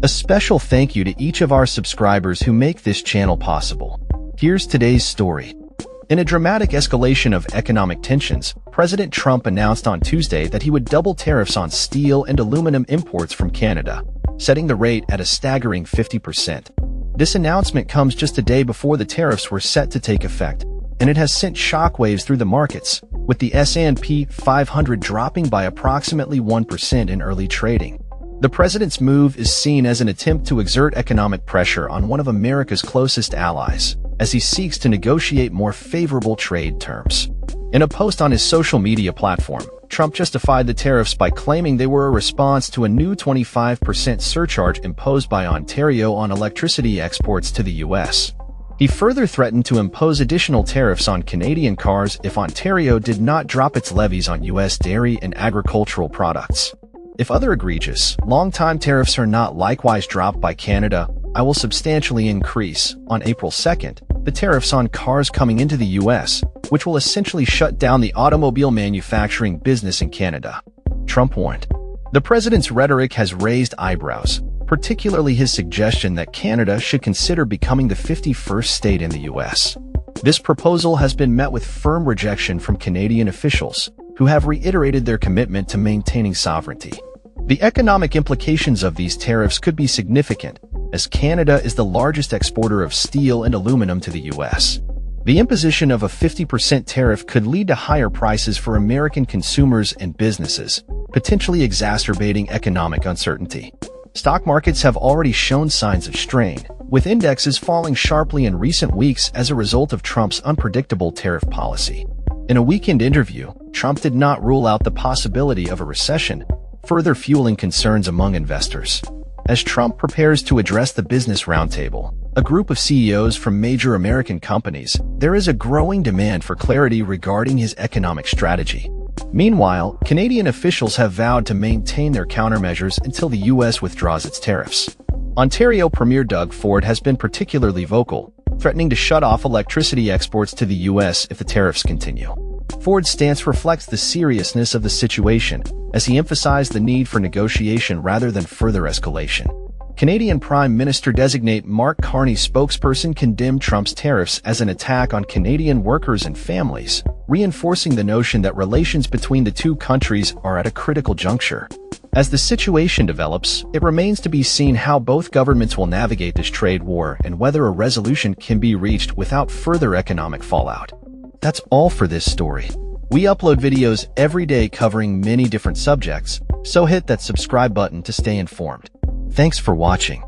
A special thank you to each of our subscribers who make this channel possible. Here's today's story. In a dramatic escalation of economic tensions, President Trump announced on Tuesday that he would double tariffs on steel and aluminum imports from Canada, setting the rate at a staggering 50%. This announcement comes just a day before the tariffs were set to take effect, and it has sent shockwaves through the markets, with the S&P 500 dropping by approximately 1% in early trading. The president's move is seen as an attempt to exert economic pressure on one of America's closest allies, as he seeks to negotiate more favorable trade terms. In a post on his social media platform, Trump justified the tariffs by claiming they were a response to a new 25% surcharge imposed by Ontario on electricity exports to the U.S. He further threatened to impose additional tariffs on Canadian cars if Ontario did not drop its levies on U.S. dairy and agricultural products. If other egregious, long-time tariffs are not likewise dropped by Canada, I will substantially increase, on April 2nd, the tariffs on cars coming into the U.S., which will essentially shut down the automobile manufacturing business in Canada, Trump warned. The president's rhetoric has raised eyebrows, particularly his suggestion that Canada should consider becoming the 51st state in the U.S. This proposal has been met with firm rejection from Canadian officials, who have reiterated their commitment to maintaining sovereignty. The economic implications of these tariffs could be significant, as Canada is the largest exporter of steel and aluminum to the U.S. The imposition of a 50% tariff could lead to higher prices for American consumers and businesses, potentially exacerbating economic uncertainty. Stock markets have already shown signs of strain, with indexes falling sharply in recent weeks as a result of Trump's unpredictable tariff policy. In a weekend interview, Trump did not rule out the possibility of a recession, further fueling concerns among investors. As Trump prepares to address the Business Roundtable, a group of CEOs from major American companies, there is a growing demand for clarity regarding his economic strategy. Meanwhile, Canadian officials have vowed to maintain their countermeasures until the U.S. withdraws its tariffs. Ontario Premier Doug Ford has been particularly vocal, threatening to shut off electricity exports to the U.S. if the tariffs continue. Ford's stance reflects the seriousness of the situation, as he emphasized the need for negotiation rather than further escalation. Canadian Prime Minister-designate Mark Carney's spokesperson condemned Trump's tariffs as an attack on Canadian workers and families, reinforcing the notion that relations between the two countries are at a critical juncture. As the situation develops, it remains to be seen how both governments will navigate this trade war and whether a resolution can be reached without further economic fallout. That's all for this story. We upload videos every day covering many different subjects, so hit that subscribe button to stay informed. Thanks for watching.